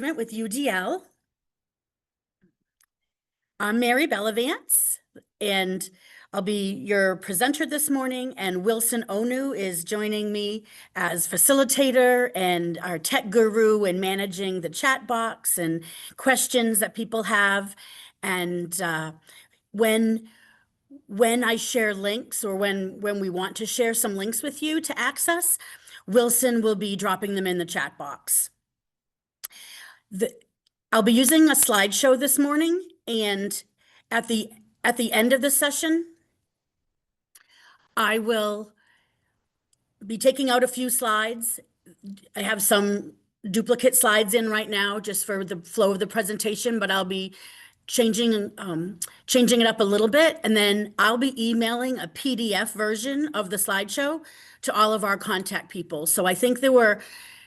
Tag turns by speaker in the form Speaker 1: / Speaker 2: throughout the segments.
Speaker 1: with UDL. I'm Mary Bellavance, and I'll be your presenter this morning, and Wilson Onu is joining me as facilitator and our tech guru in managing the chat box and questions that people have. And when I share links, or when we want to share some links with you to access, Wilson will be dropping them in the chat box. I'll be using a slideshow this morning, and at the end of the session, I will be taking out a few slides. I have some duplicate slides in right now just for the flow of the presentation, but I'll be changing it up a little bit, and then I'll be emailing a PDF version of the slideshow to all of our contact people. So I think there were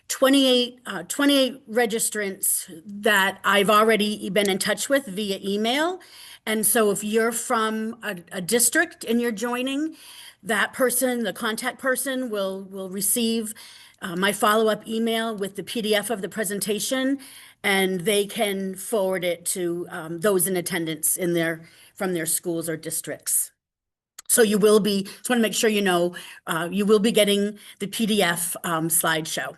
Speaker 1: 28 registrants that I've already been in touch with via email. And so if you're from a district and you're joining, that person, the contact person, will receive my follow-up email with the PDF of the presentation, and they can forward it to those in attendance from their schools or districts. So you will be, just want to make sure you know, you will be getting the PDF slideshow.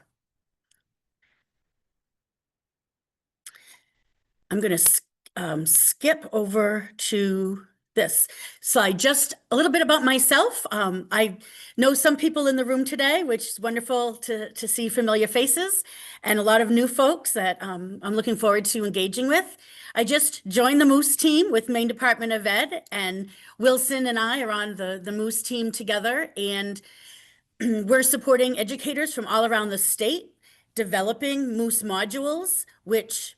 Speaker 1: I'm going to skip over to this slide. Just a little bit about myself. I know some people in the room today, which is wonderful to see familiar faces, and a lot of new folks that I'm looking forward to engaging with. I just joined the Moose team with Maine Department of Ed, and Wilson and I are on the Moose team together, and we're supporting educators from all around the state, developing Moose modules, which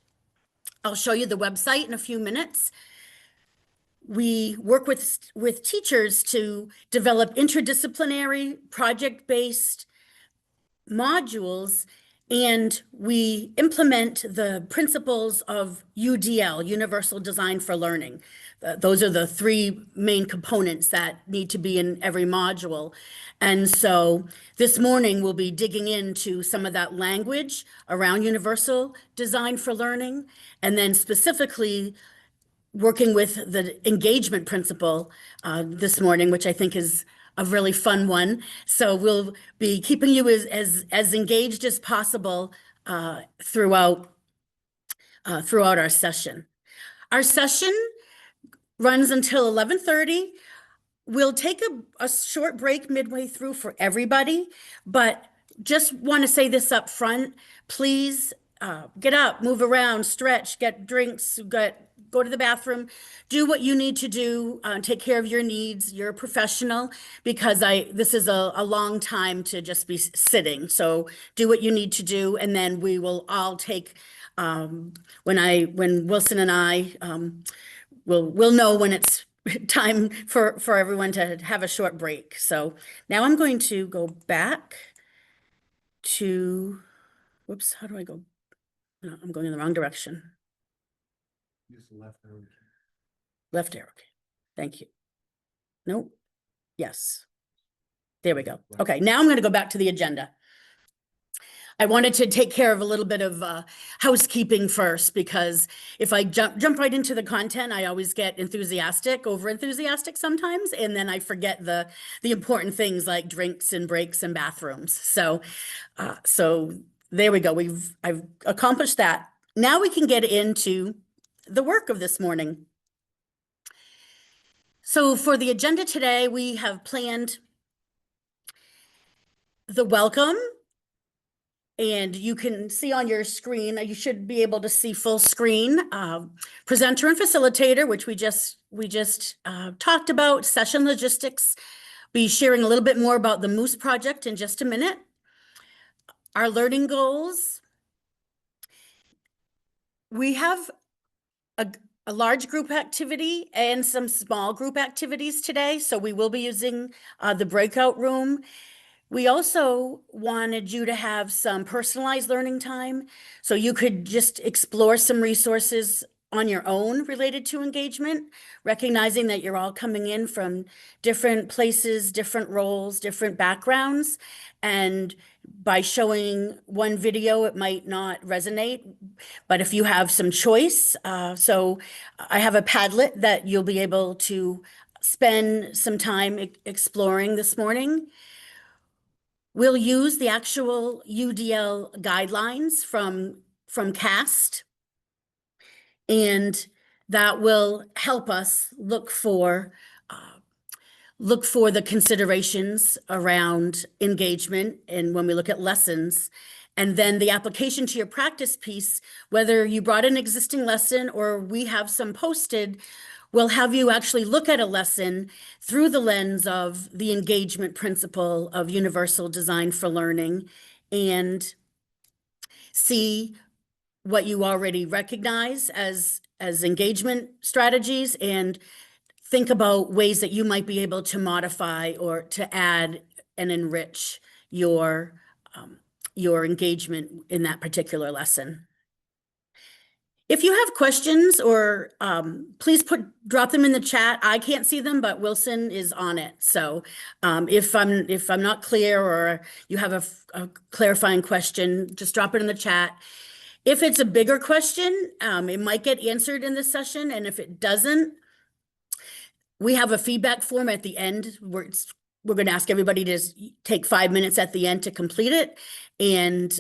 Speaker 1: I'll show you the website in a few minutes. We work with teachers to develop interdisciplinary, project-based modules, and we implement the principles of UDL, Universal Design for Learning. Those are the three main components that need to be in every module. And so this morning we'll be digging into some of that language around Universal Design for Learning, and then specifically working with the engagement principle this morning, which I think is a really fun one. So we'll be keeping you as engaged as possible throughout our session. Our session runs until 11:30. We'll take a short break midway through for everybody, but just want to say this up front. Please get up, move around, stretch, get drinks, go to the bathroom, do what you need to do, take care of your needs. You're a professional, because this is a long time to just be sitting. So do what you need to do, and then we will all take, when Wilson and I, we'll know when it's time for everyone to have a short break. So now I'm going to go back to, whoops, how do I go? No, I'm going in the wrong direction.
Speaker 2: Use the left arrow.
Speaker 1: Left arrow. Okay. Thank you. Nope. Yes. There we go. Okay, now I'm going to go back to the agenda. I wanted to take care of a little bit of housekeeping first, because if I jump right into the content, I always get over enthusiastic sometimes, and then I forget the important things like drinks and breaks and bathrooms. So there we go. I've accomplished that. Now we can get into the work of this morning. So for the agenda today, we have planned the welcome, and you can see on your screen, you should be able to see full screen, presenter and facilitator, which we just talked about, session logistics. Be sharing a little bit more about the Moose project in just a minute. Our learning goals. We have a large group activity and some small group activities today, so we will be using the breakout room. We also wanted you to have some personalized learning time, so you could just explore some resources on your own related to engagement, recognizing that you're all coming in from different places, different roles, different backgrounds, and by showing one video, it might not resonate, but if you have some choice, so I have a Padlet that you'll be able to spend some time exploring this morning. We'll use the actual UDL guidelines from CAST, and that will help us look for the considerations around engagement and when we look at lessons. And then the application to your practice piece, whether you brought an existing lesson or we have some posted, will have you actually look at a lesson through the lens of the engagement principle of universal design for learning and see what you already recognize as engagement strategies and think about ways that you might be able to modify or to add and enrich your engagement in that particular lesson. If you have questions or please drop them in the chat. I can't see them, but Wilson is on it. So if I'm not clear or you have a clarifying question, just drop it in the chat. If it's a bigger question, it might get answered in this session, and if it doesn't, we have a feedback form at the end where we're going to ask everybody to take 5 minutes at the end to complete it, and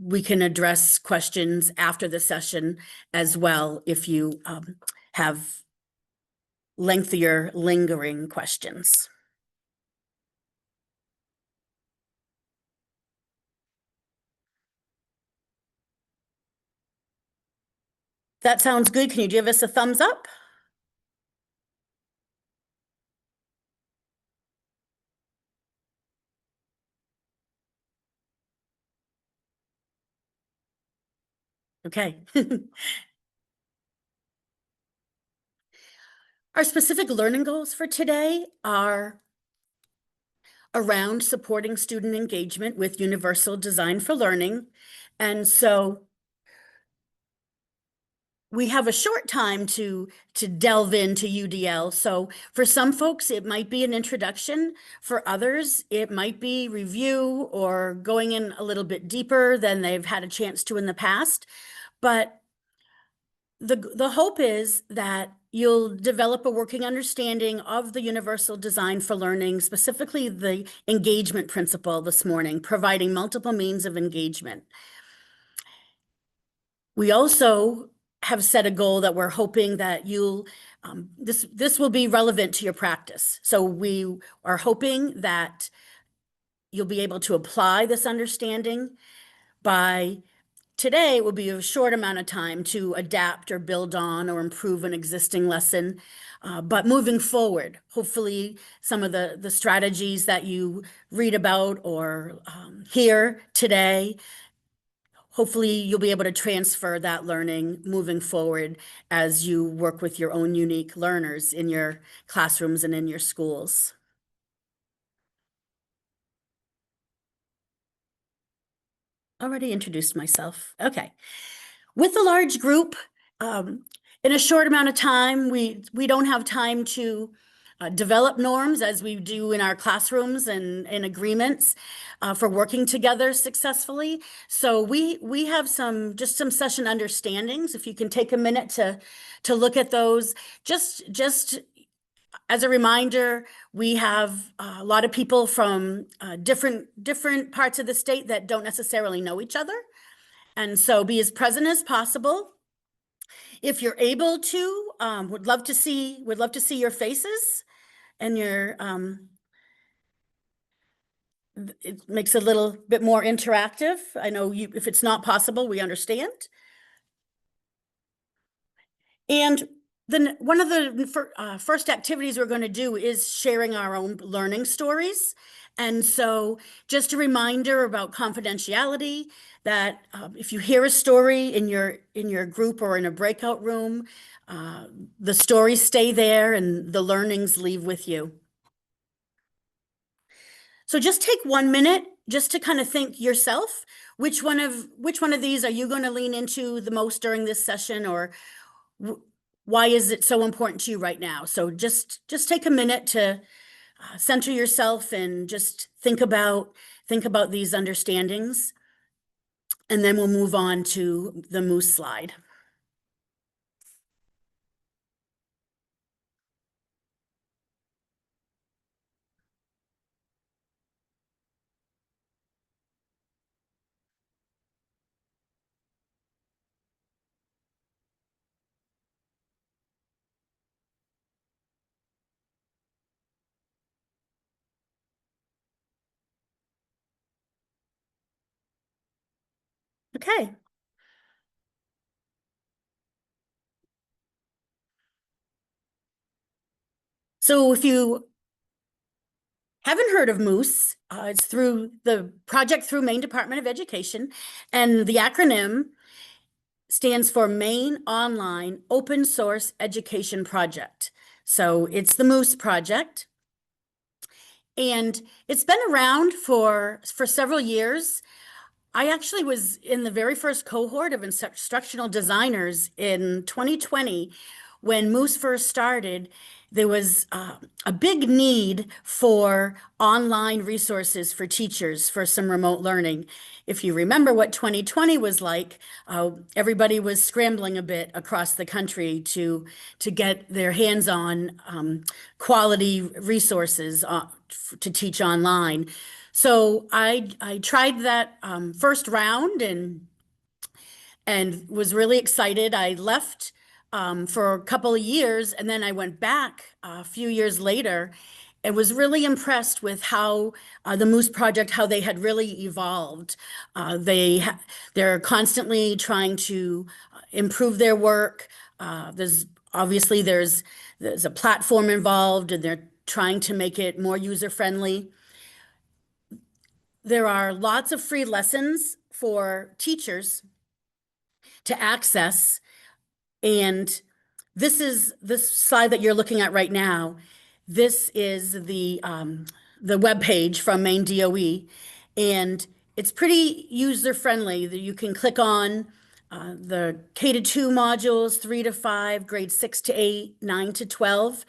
Speaker 1: we can address questions after the session as well if you have lengthier, lingering questions. That sounds good. Can you give us a thumbs up? Okay. Our specific learning goals for today are around supporting student engagement with universal design for learning. And so we have a short time to delve into UDL. So for some folks, it might be an introduction. For others, it might be review or going in a little bit deeper than they've had a chance to in the past. But the hope is that you'll develop a working understanding of the universal design for learning, specifically the engagement principle this morning, providing multiple means of engagement. We also have set a goal that we're hoping that you'll, this will be relevant to your practice. So we are hoping that you'll be able to apply this understanding by today. It will be a short amount of time to adapt or build on or improve an existing lesson. But moving forward, hopefully some of the strategies that you read about or hear today, hopefully you'll be able to transfer that learning moving forward as you work with your own unique learners in your classrooms and in your schools. Already introduced myself. Okay. With a large group, in a short amount of time, we don't have time to develop norms as we do in our classrooms and agreements for working together successfully. So we have some session understandings. If you can take a minute to look at those, just as a reminder, we have a lot of people from different parts of the state that don't necessarily know each other. And so be as present as possible. If you're able to, would love to see your faces and your, it makes it a little bit more interactive. I know if it's not possible, we understand. And then one of the first activities we're going to do is sharing our own learning stories. And so just a reminder about confidentiality, that if you hear a story in your group or in a breakout room, the stories stay there and the learnings leave with you. So just take 1 minute just to kind of think yourself, which one of these are you going to lean into the most during this session, or why is it so important to you right now? So just take a minute to center yourself and just think about think about these understandings, and then we'll move on to the Moose slide. Okay. So if you haven't heard of Moose, it's through the project through Maine Department of Education, and the acronym stands for Maine Online Open Source Education Project. So it's the Moose project. And it's been around for several years. I actually was in the very first cohort of instructional designers in 2020 when Moose first started. There was a big need for online resources for teachers for some remote learning. If you remember what 2020 was like, everybody was scrambling a bit across the country to get their hands on quality resources to teach online. So I tried that first round and was really excited. I left for a couple of years, and then I went back a few years later and was really impressed with how the Moose Project, how they had really evolved. They're constantly trying to improve their work. There's obviously there's a platform involved, and they're trying to make it more user-friendly. There are lots of free lessons for teachers to access. And this slide that you're looking at right now. This is the web page from Maine DOE, and it's pretty user friendly. You can click on the K-2 modules, 3 to 5, grade 6 to 8, 9 to 12.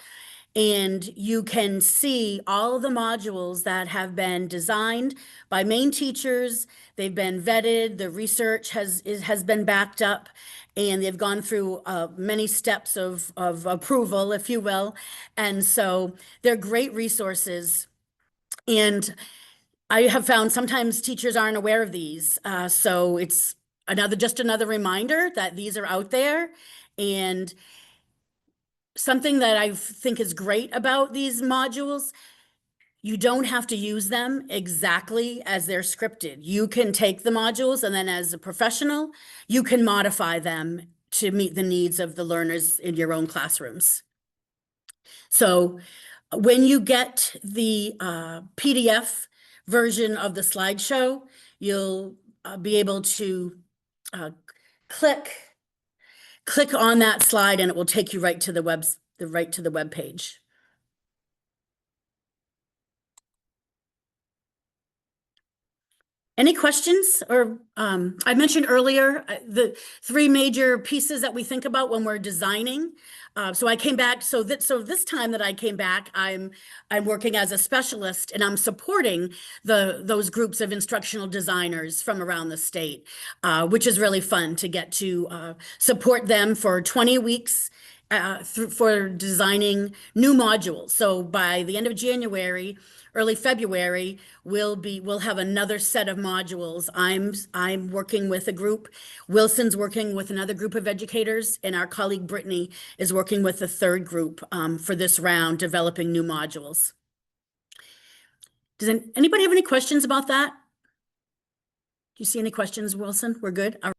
Speaker 1: And you can see all of the modules that have been designed by Maine teachers. They've been vetted, the research has been backed up, and they've gone through many steps of approval, if you will. And so they're great resources. And I have found sometimes teachers aren't aware of these. So it's just another reminder that these are out there. And something that I think is great about these modules, you don't have to use them exactly as they're scripted. You can take the modules, and then as a professional, you can modify them to meet the needs of the learners in your own classrooms. So when you get the PDF version of the slideshow, you'll be able to click on that slide, and it will take you right to the web page. Any questions? Or I mentioned earlier the three major pieces that we think about when we're designing. So I came back. So this time that I came back, I'm working as a specialist, and I'm supporting those groups of instructional designers from around the state, which is really fun to get to support them for 20 weeks. For designing new modules. So by the end of January, early February, we'll have another set of modules. I'm working with a group. Wilson's working with another group of educators, and our colleague Brittany is working with a third group for this round, developing new modules. Does anybody have any questions about that? Do you see any questions, Wilson? We're good. All right.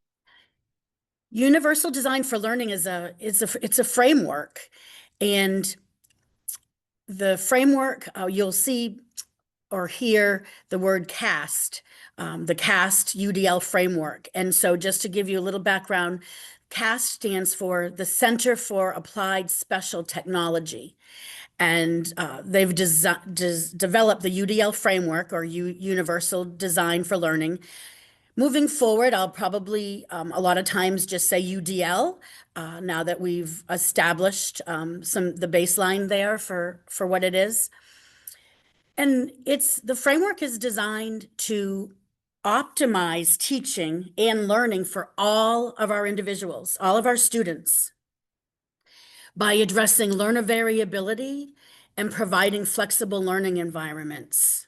Speaker 1: Universal Design for Learning is a framework, and the framework you'll see or hear the word CAST, the CAST UDL framework. And so just to give you a little background, CAST stands for the Center for Applied Special Technology. And they've developed the UDL framework, or Universal Design for Learning. Moving forward, I'll probably a lot of times just say UDL now that we've established the baseline there for what it is. And the framework is designed to optimize teaching and learning for all of our individuals, all of our students, by addressing learner variability and providing flexible learning environments.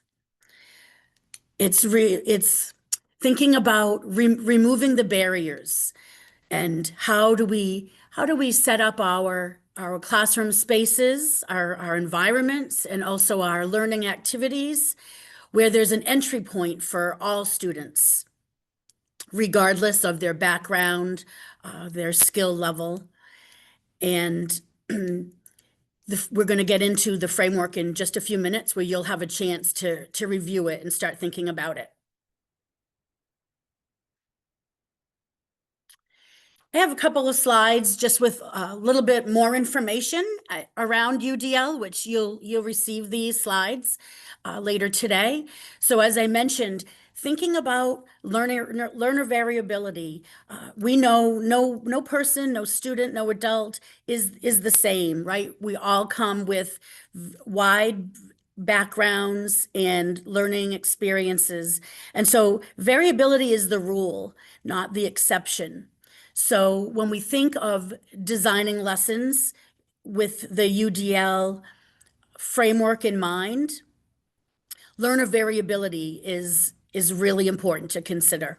Speaker 1: It's thinking about removing the barriers and how do we set up our classroom spaces, our environments, and also our learning activities where there's an entry point for all students, regardless of their background, their skill level. And we're going to get into the framework in just a few minutes where you'll have a chance to review it and start thinking about it. I have a couple of slides just with a little bit more information around UDL, which you'll receive these slides later today. So as I mentioned, thinking about learner variability, we know no person, no student, no adult is the same, right? We all come with wide backgrounds and learning experiences. And so variability is the rule, not the exception. So when we think of designing lessons with the UDL framework in mind, learner variability is really important to consider.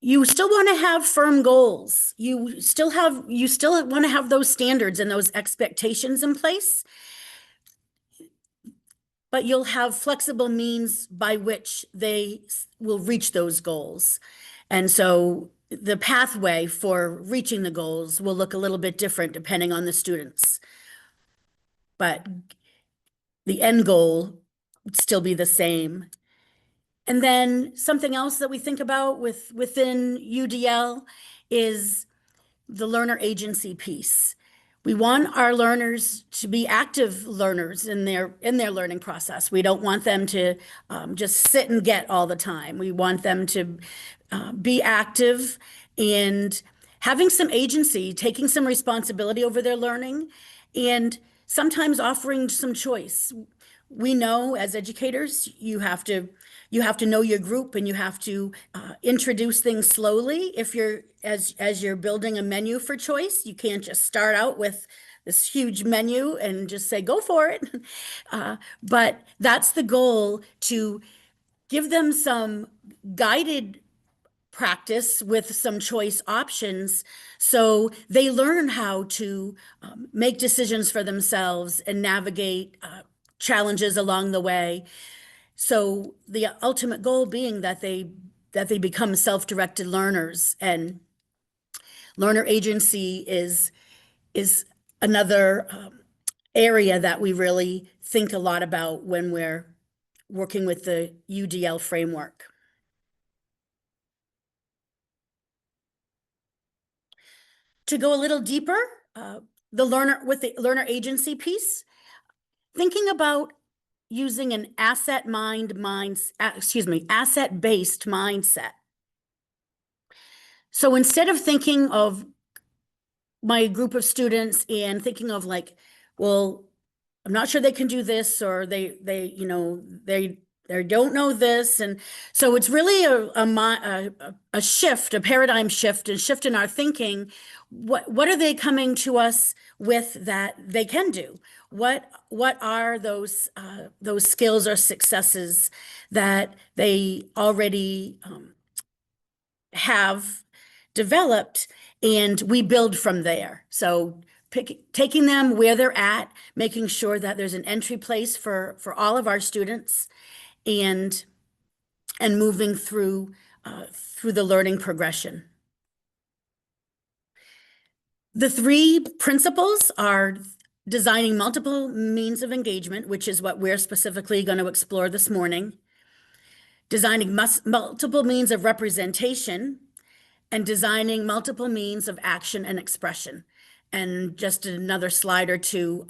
Speaker 1: You still want to have firm goals. You still want to have those standards and those expectations in place, but you'll have flexible means by which they will reach those goals. And so the pathway for reaching the goals will look a little bit different depending on the students. But the end goal would still be the same. And then something else that we think about within UDL is the learner agency piece. We want our learners to be active learners in their learning process. We don't want them to just sit and get all the time. We want them to be active and having some agency, taking some responsibility over their learning, and sometimes offering some choice. We know as educators, you have to know your group and you have to introduce things slowly. If you're as you're building a menu for choice, you can't just start out with this huge menu and just say go for it. But that's the goal, to give them some guided practice with some choice options so they learn how to make decisions for themselves and navigate challenges along the way. So the ultimate goal being that they become self-directed learners. And learner agency is another area that we really think a lot about when we're working with the UDL framework. To go a little deeper, the learner agency piece, thinking about using an asset-based mindset. So instead of thinking of my group of students and thinking of like, well, I'm not sure they can do this, or they don't know this. And so it's really a shift, a paradigm shift, and shift in our thinking. What are they coming to us with that they can do? What are those skills or successes that they already have developed, and we build from there. So taking them where they're at, making sure that there's an entry place for all of our students, and moving through the learning progression. The three principles are designing multiple means of engagement, which is what we're specifically going to explore this morning, designing multiple means of representation, and designing multiple means of action and expression. And just another slide or two,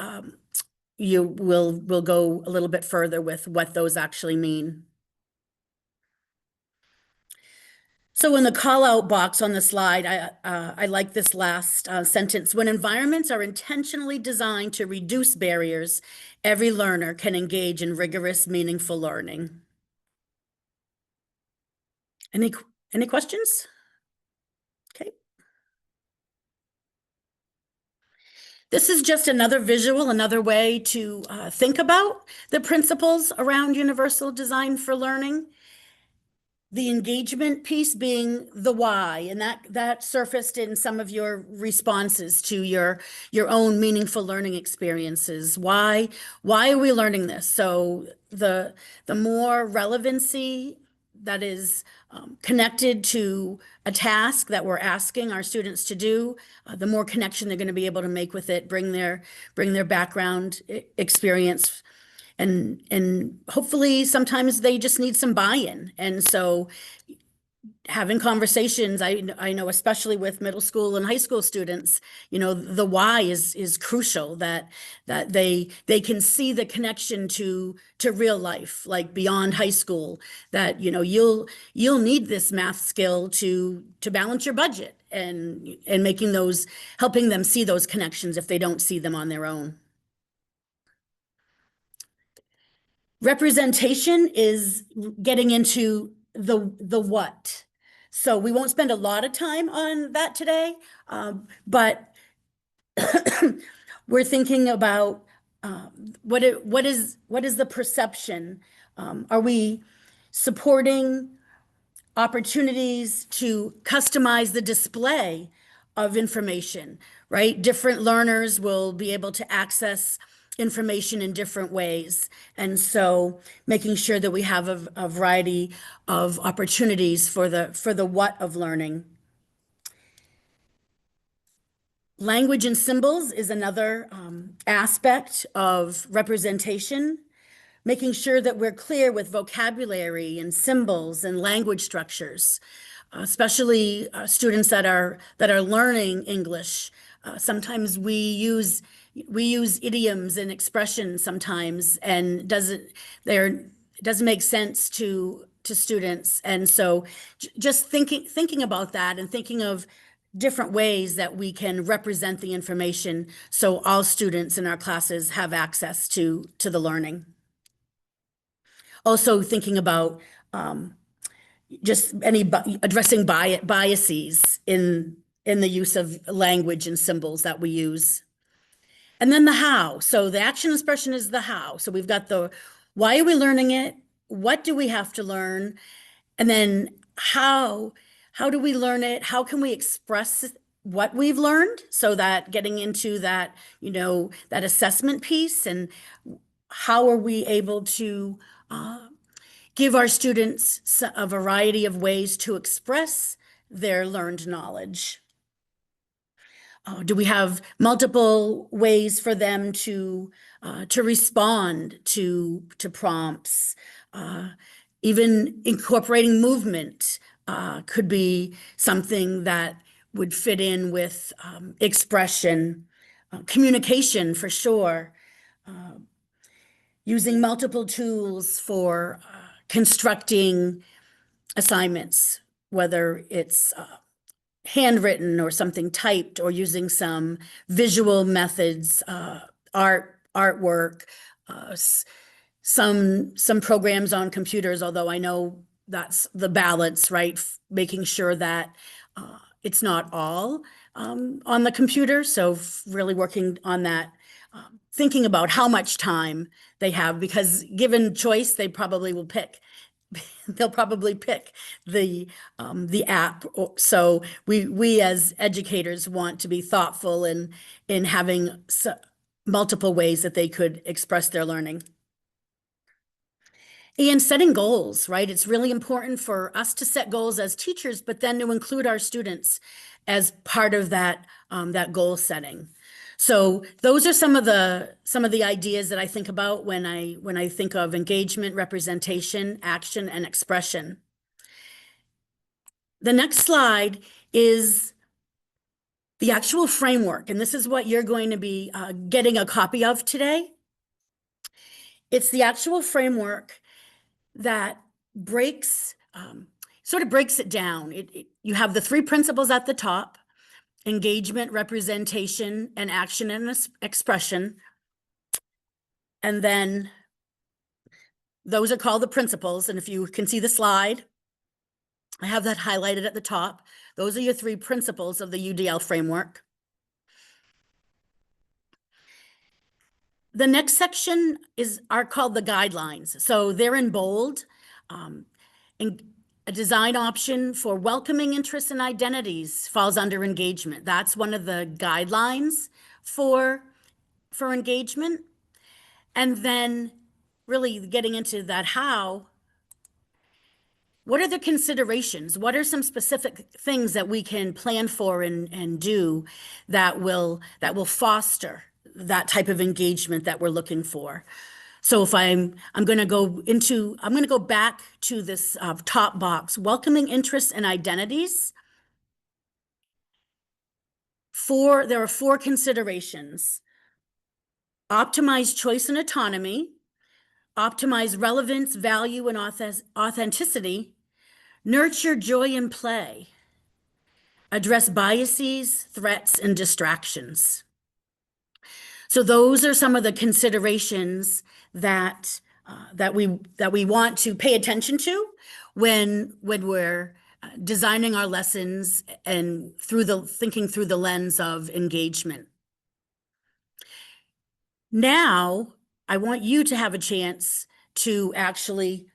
Speaker 1: we'll go a little bit further with what those actually mean. So in the call out box on the slide, I like this last sentence. When environments are intentionally designed to reduce barriers, every learner can engage in rigorous, meaningful learning. Any, any questions? Okay. This is just another visual, another way to think about the principles around universal design for learning. The engagement piece being the why, and that surfaced in some of your responses to your own meaningful learning experiences. Why are we learning this? So the more relevancy that is connected to a task that we're asking our students to do, the more connection they're going to be able to make with it, bring their background experience, and hopefully sometimes they just need some buy-in. And so having conversations, I know especially with middle school and high school students, the why is crucial, that they can see the connection to real life, like beyond high school, that you'll need this math skill to balance your budget, and helping them see those connections if they don't see them on their own. Representation is getting into the what. So we won't spend a lot of time on that today, but we're thinking about what is the perception? Are we supporting opportunities to customize the display of information, right? Different learners will be able to access information in different ways. And so making sure that we have a variety of opportunities for the what of learning. Language and symbols is another aspect of representation, making sure that we're clear with vocabulary and symbols and language structures, especially students that are learning English. Sometimes we use idioms and expressions sometimes, and it doesn't make sense to students. And so just thinking about that, and thinking of different ways that we can represent the information so all students in our classes have access to the learning. Also thinking about just addressing biases in the use of language and symbols that we use. And then the how. So the action expression is the how. So we've got the why are we learning it? What do we have to learn? And then how do we learn it? How can we express what we've learned? So that getting into that, that assessment piece, and how are we able to give our students a variety of ways to express their learned knowledge? Do we have multiple ways for them to respond to prompts? Even incorporating movement could be something that would fit in with expression, communication for sure. Using multiple tools for constructing assignments, whether it's handwritten or something typed, or using some visual methods, artwork, some programs on computers, although I know that's the balance, right? Making sure that it's not all on the computer. So really working on that, thinking about how much time they have, because given choice, they probably will pick. They'll probably pick the app. So we as educators want to be thoughtful in having multiple ways that they could express their learning. And setting goals, right? It's really important for us to set goals as teachers, but then to include our students as part of that goal setting. So those are some of the ideas that I think about when I think of engagement, representation, action, and expression. The next slide is the actual framework, and this is what you're going to be getting a copy of today. It's the actual framework that breaks, sort of breaks it down. You have the three principles at the top: engagement, representation, and action and expression. And then those are called the principles. And if you can see the slide, I have that highlighted at the top. Those are your three principles of the UDL framework. The next section are called the guidelines. So they're in bold. And a design option for welcoming interests and identities falls under engagement. That's one of the guidelines for engagement. And then really getting into that how, what are the considerations? What are some specific things that we can plan for and do that will foster that type of engagement that we're looking for? So if I'm going to go back to this top box, welcoming interests and identities. There are four considerations: optimize choice and autonomy, optimize relevance, value, and authenticity, nurture joy and play, address biases, threats, and distractions. So those are some of the considerations that we want to pay attention to when we're designing our lessons and thinking through the lens of engagement. Now, I want you to have a chance to actually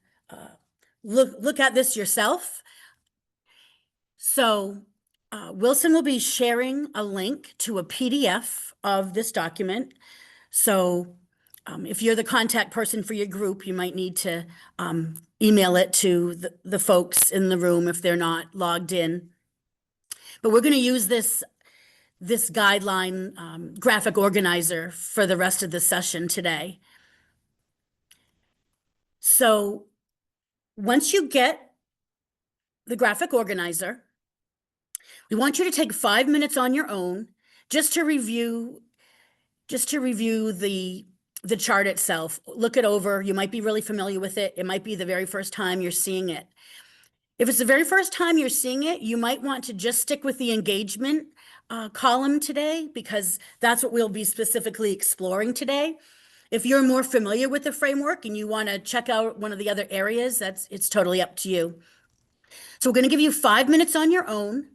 Speaker 1: look at this yourself. So Wilson will be sharing a link to a PDF of this document. So if you're the contact person for your group, you might need to email it to the folks in the room if they're not logged in. But we're going to use this guideline graphic organizer for the rest of the session today. So once you get the graphic organizer, we want you to take 5 minutes on your own just to review the chart itself. Look it over. You might be really familiar with it. It might be the very first time you're seeing it. If it's the very first time you're seeing it, you might want to just stick with the engagement column today, because that's what we'll be specifically exploring today. If you're more familiar with the framework and you want to check out one of the other areas, it's totally up to you. So we're going to give you 5 minutes on your own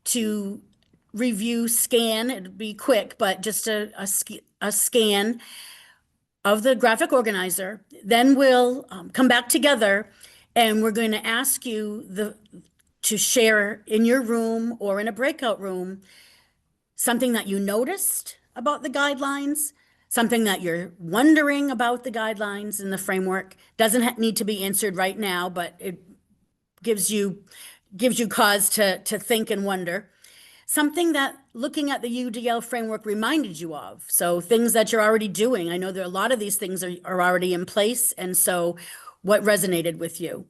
Speaker 1: to review, scan. It'll be quick, but just a scan of the graphic organizer. Then we'll come back together and we're going to ask you to share in your room or in a breakout room something that you noticed about the guidelines, something that you're wondering about the guidelines and the framework. Doesn't need to be answered right now, but it gives you cause to think and wonder. Something that looking at the UDL framework reminded you of. So things that you're already doing. I know there are a lot of these things are already in place. And so what resonated with you?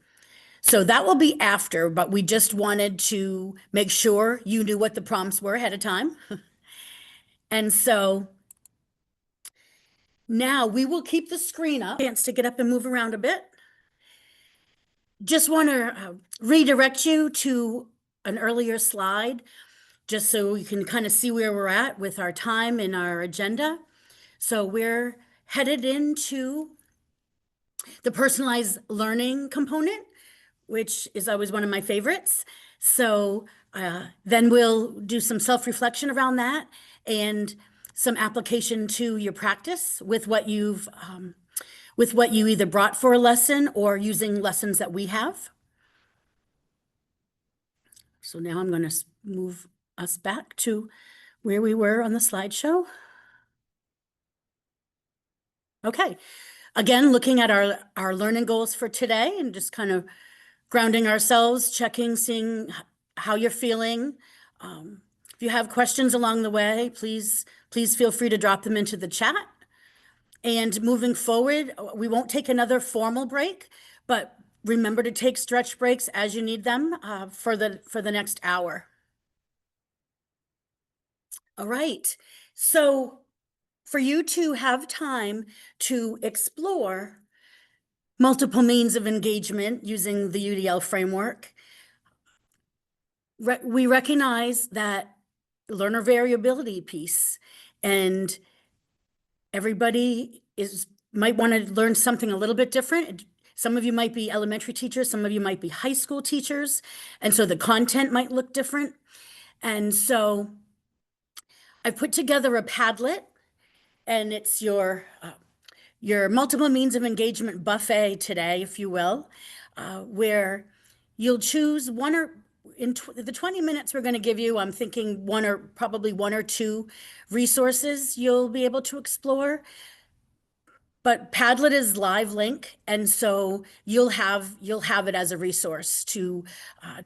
Speaker 1: So that will be after, but we just wanted to make sure you knew what the prompts were ahead of time. And so now we will keep the screen up. Chance to get up and move around a bit. Just want to redirect you to an earlier slide, just so you can kind of see where we're at with our time and our agenda. So we're headed into the personalized learning component, which is always one of my favorites. So then we'll do some self-reflection around that and some application to your practice with what you either brought for a lesson or using lessons that we have. So now I'm going to move us back to where we were on the slideshow. Okay, again, looking at our learning goals for today and just kind of grounding ourselves, checking, seeing how you're feeling. If you have questions along the way, please feel free to drop them into the chat. And moving forward, we won't take another formal break, but remember to take stretch breaks as you need them for the next hour. All right, so for you to have time to explore multiple means of engagement using the UDL framework, we recognize that learner variability piece, and everybody might want to learn something a little bit different. Some of you might be elementary teachers, some of you might be high school teachers, and so the content might look different. And so I put together a Padlet, and it's your multiple means of engagement buffet today, if you will, where you'll choose one or the 20 minutes we're going to give you, I'm thinking probably one or two resources you'll be able to explore. But Padlet is live link, and so you'll have it as a resource to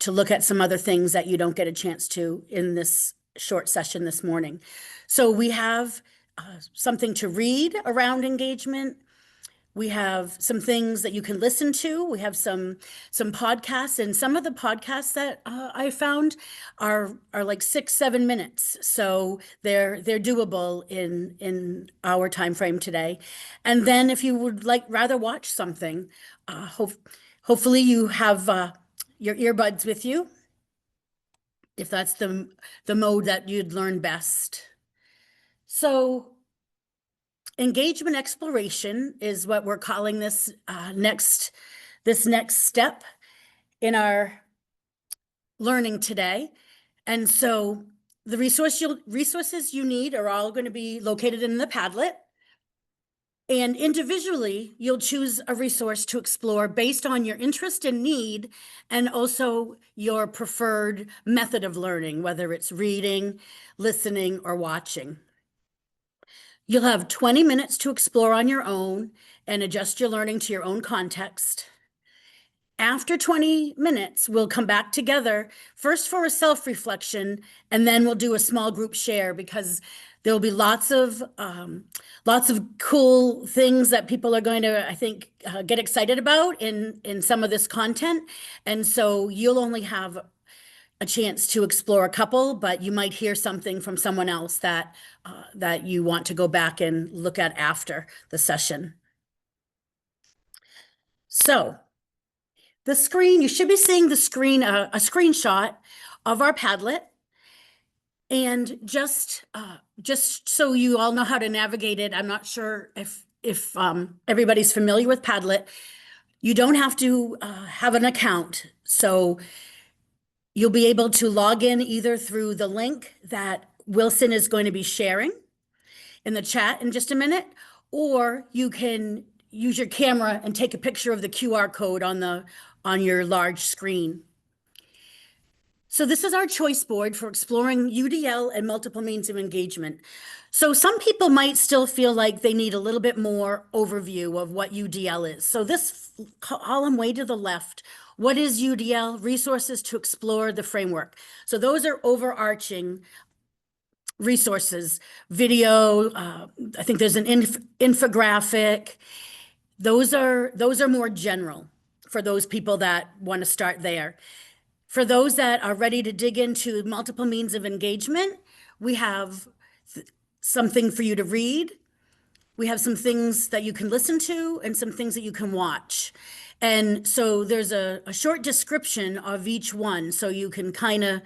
Speaker 1: look at some other things that you don't get a chance to in this short session this morning. So we have something to read around engagement. We have some things that you can listen to. We have some podcasts, and some of the podcasts that I found are like 6-7 minutes, so they're doable in our time frame today. And then if you would rather watch something, hopefully you have your earbuds with you, if that's the mode that you'd learn best. So engagement exploration is what we're calling this next step in our learning today. And so the resources you need are all going to be located in the Padlet. And individually, you'll choose a resource to explore based on your interest and need, and also your preferred method of learning, whether it's reading, listening, or watching. You'll have 20 minutes to explore on your own and adjust your learning to your own context. After 20 minutes, we'll come back together, first for a self-reflection, and then we'll do a small group share, because there'll be lots of cool things that people are going to, I think, get excited about in some of this content. And so you'll only have a chance to explore a couple, but you might hear something from someone else that you want to go back and look at after the session. So the screen, you should be seeing the screen, a screenshot of our Padlet. And just so you all know how to navigate it, I'm not sure if everybody's familiar with Padlet. You don't have to have an account. So you'll be able to log in either through the link that Wilson is going to be sharing in the chat in just a minute, or you can use your camera and take a picture of the QR code on your large screen. So this is our choice board for exploring UDL and multiple means of engagement. So some people might still feel like they need a little bit more overview of what UDL is. So this column way to the left, what is UDL? Resources to explore the framework. So those are overarching resources, video, I think there's an infographic. Those are more general for those people that want to start there. For those that are ready to dig into multiple means of engagement, we have something for you to read. We have some things that you can listen to and some things that you can watch. And so there's a short description of each one, so you can kind of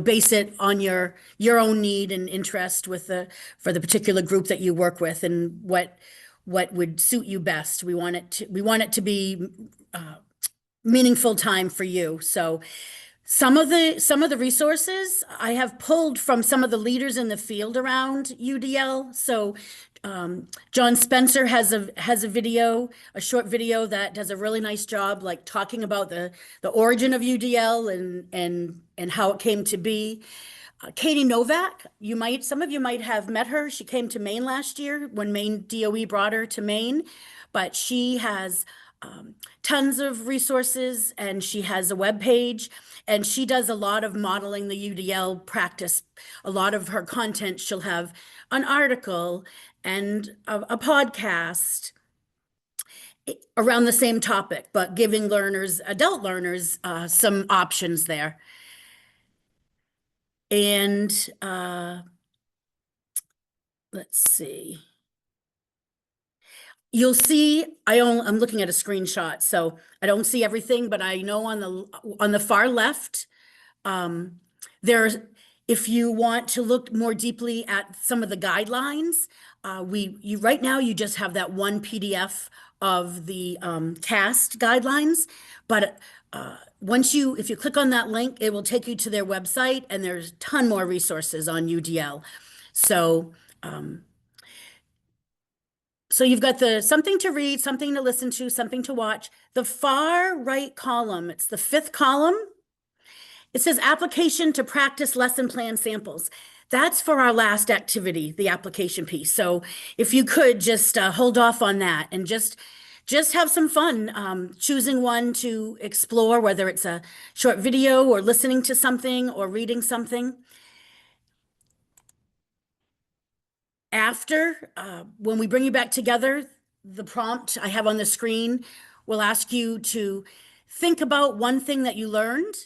Speaker 1: base it on your own need and interest for the particular group that you work with, and what would suit you best. We want it to be meaningful time for you. So some of the resources I have pulled from some of the leaders in the field around UDL. So John Spencer has a video, a short video that does a really nice job, like talking about the origin of UDL and how it came to be. Katie Novak, some of you might have met her. She came to Maine last year when Maine DOE brought her to Maine, but she has tons of resources, and she has a web page, and she does a lot of modeling the UDL practice. A lot of her content, she'll have an article and a podcast around the same topic, but giving adult learners, some options there. And let's see. you'll see, I'm looking at a screenshot, so I don't see everything, but I know on the far left, there's, if you want to look more deeply at some of the guidelines, right now you just have that one PDF of the CAST guidelines, but if you click on that link, it will take you to their website, and there's a ton more resources on UDL. So, so you've got the something to read, something to listen to, something to watch. The far right column, it's the fifth column. It says application to practice lesson plan samples. That's for our last activity, the application piece. So if you could just hold off on that and just have some fun choosing one to explore, whether it's a short video or listening to something or reading something. After, when we bring you back together, the prompt I have on the screen will ask you to think about one thing that you learned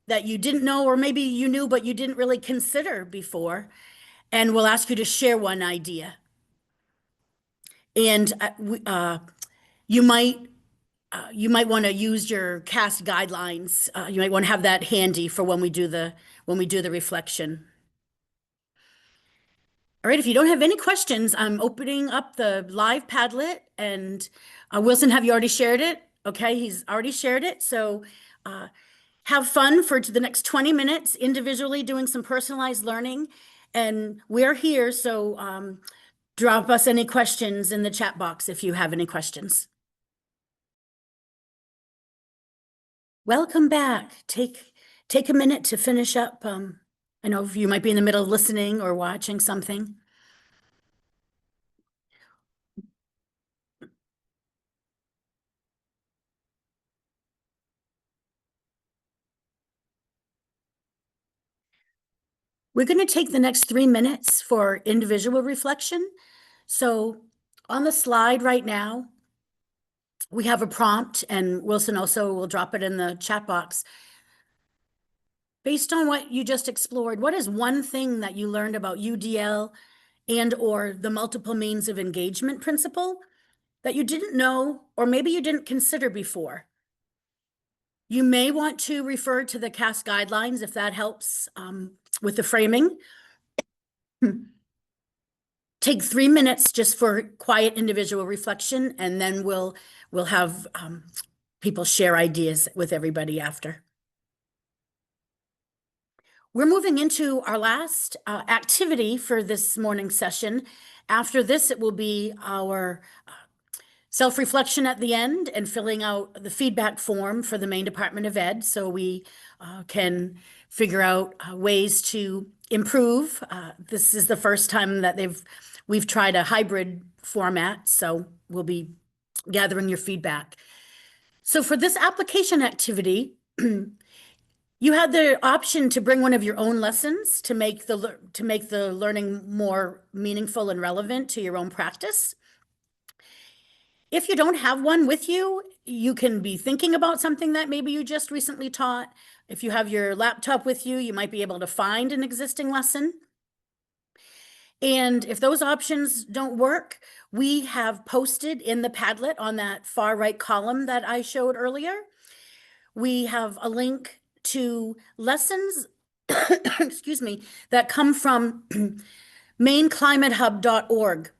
Speaker 1: that you didn't know, or maybe you knew but you didn't really consider before, and we'll ask you to share one idea. And you might want to use your CAST guidelines. You might want to have that handy for when we do the reflection. All right, if you don't have any questions, I'm opening up the live Padlet, and Wilson, have you already shared it? Okay, he's already shared it. So have fun for the next 20 minutes individually doing some personalized learning. And we're here, so drop us any questions in the chat box if you have any questions. Welcome back. Take a minute to finish up. I know you might be in the middle of listening or watching something. We're going to take the next 3 minutes for individual reflection. So on the slide right now, we have a prompt, and Wilson also will drop it in the chat box. Based on what you just explored, what is one thing that you learned about UDL and or the multiple means of engagement principle that you didn't know, or maybe you didn't consider before? You may want to refer to the CAST guidelines if that helps with the framing. Take 3 minutes just for quiet individual reflection, and then we'll have people share ideas with everybody after. We're moving into our last activity for this morning's session. After this, it will be our self-reflection at the end and filling out the feedback form for the Maine Department of Ed, so we can figure out ways to improve. This is the first time that we've tried a hybrid format, so we'll be gathering your feedback. So for this application activity, you had the option to bring one of your own lessons to make the learning more meaningful and relevant to your own practice. If you don't have one with you, you can be thinking about something that maybe you just recently taught. If you have your laptop with you, you might be able to find an existing lesson. And if those options don't work, we have posted in the Padlet on that far right column that I showed earlier, we have a link to lessons, excuse me, that come from maineclimatehub.org.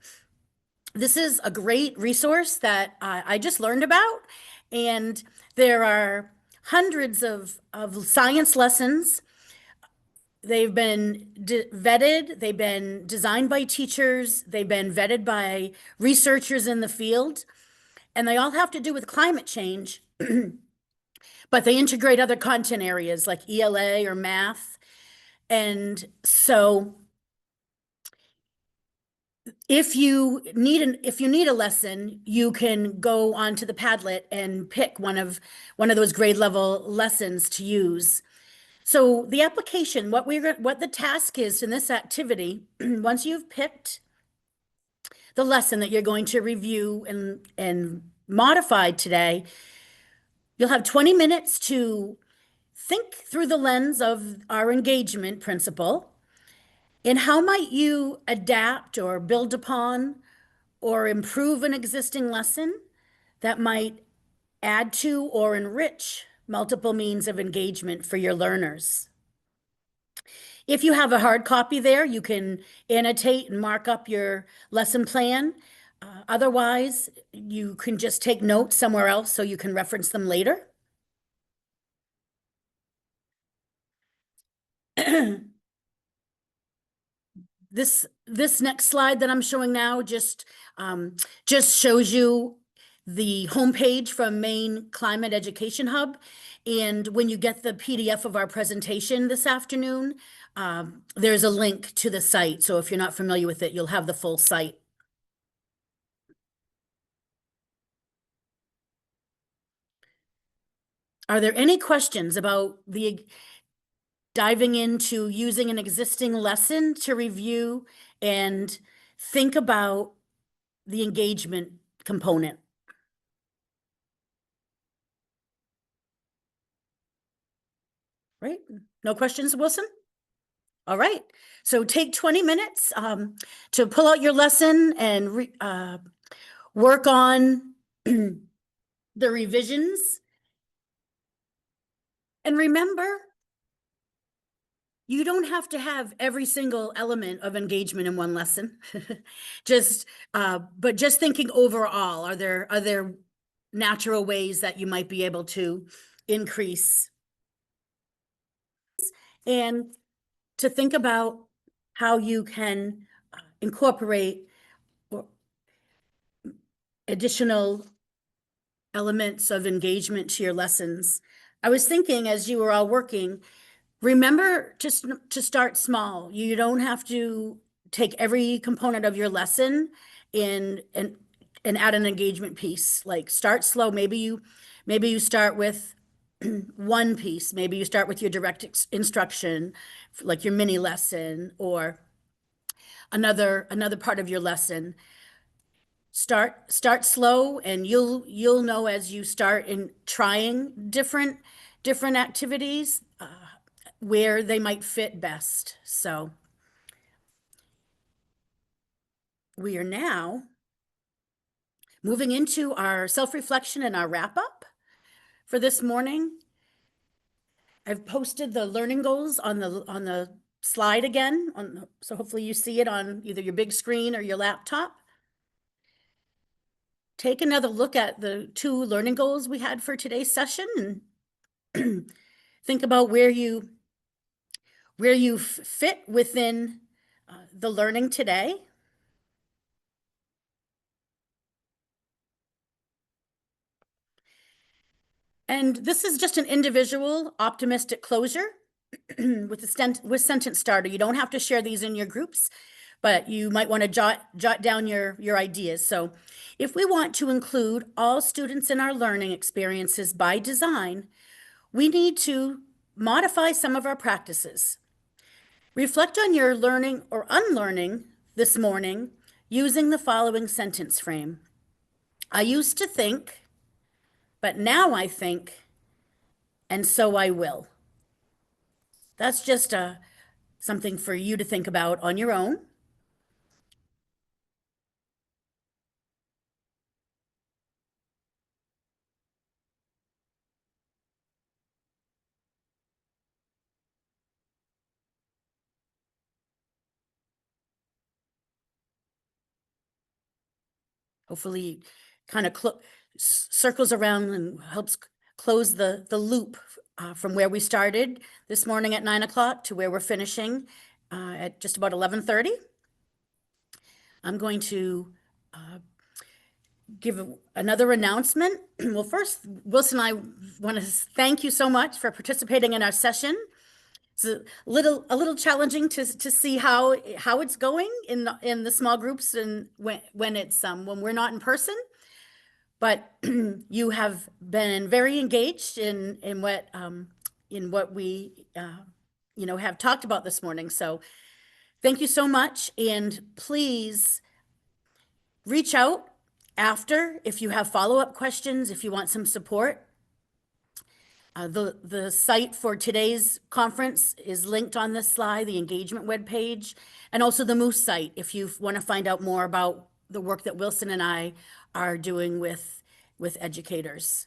Speaker 1: This is a great resource that I just learned about, and there are hundreds of science lessons. They've been vetted, they've been designed by teachers, they've been vetted by researchers in the field, and they all have to do with climate change, but they integrate other content areas like ELA or math. And so if you need a lesson, you can go onto the Padlet and pick one of those grade level lessons to use. So the application, what the task is in this activity, once you've picked the lesson that you're going to review and modify today, you'll have 20 minutes to think through the lens of our engagement principle, and how might you adapt or build upon or improve an existing lesson that might add to or enrich multiple means of engagement for your learners. If you have a hard copy there, you can annotate and mark up your lesson plan. Otherwise, you can just take notes somewhere else so you can reference them later. This next slide that I'm showing now just shows you the homepage from Maine Climate Education Hub. And when you get the PDF of our presentation this afternoon, there's a link to the site. So if you're not familiar with it, you'll have the full site. Are there any questions about diving into using an existing lesson to review and think about the engagement component? Right? No questions, Wilson? All right. So take 20 minutes to pull out your lesson and work on the revisions. And remember, you don't have to have every single element of engagement in one lesson. But just thinking overall, are there natural ways that you might be able to increase and to think about how you can incorporate additional elements of engagement to your lessons. I was thinking as you were all working, remember just to start small. You don't have to take every component of your lesson and add an engagement piece. Like start slow. Maybe you start with one piece. Maybe you start with your direct instruction, like your mini lesson, or another part of your lesson. Start slow, and you'll know as you start in trying different activities where they might fit best. So we are now moving into our self-reflection and our wrap-up for this morning. I've posted the learning goals on the slide again, so hopefully you see it on either your big screen or your laptop. Take another look at the 2 learning goals we had for today's session and think about where you fit within the learning today. And this is just an individual optimistic closure with sentence starter. You don't have to share these in your groups, but you might want to jot down your ideas. So if we want to include all students in our learning experiences by design, we need to modify some of our practices. Reflect on your learning or unlearning this morning using the following sentence frame. I used to think, but now I think, and so I will. That's just something for you to think about on your own. Hopefully kind of circles around and helps close the loop from where we started this morning at 9 o'clock to where we're finishing at just about 11:30. I'm going to give another announcement. Well, first, Wilson and I want to thank you so much for participating in our session. It's a little challenging to see how it's going in the small groups and when we're not in person, but you have been very engaged in what we have talked about this morning. So thank you so much, and please reach out after if you have follow-up questions, if you want some support. The site for today's conference is linked on this slide, the engagement webpage, and also the Moose site if you want to find out more about the work that Wilson and I are doing with educators.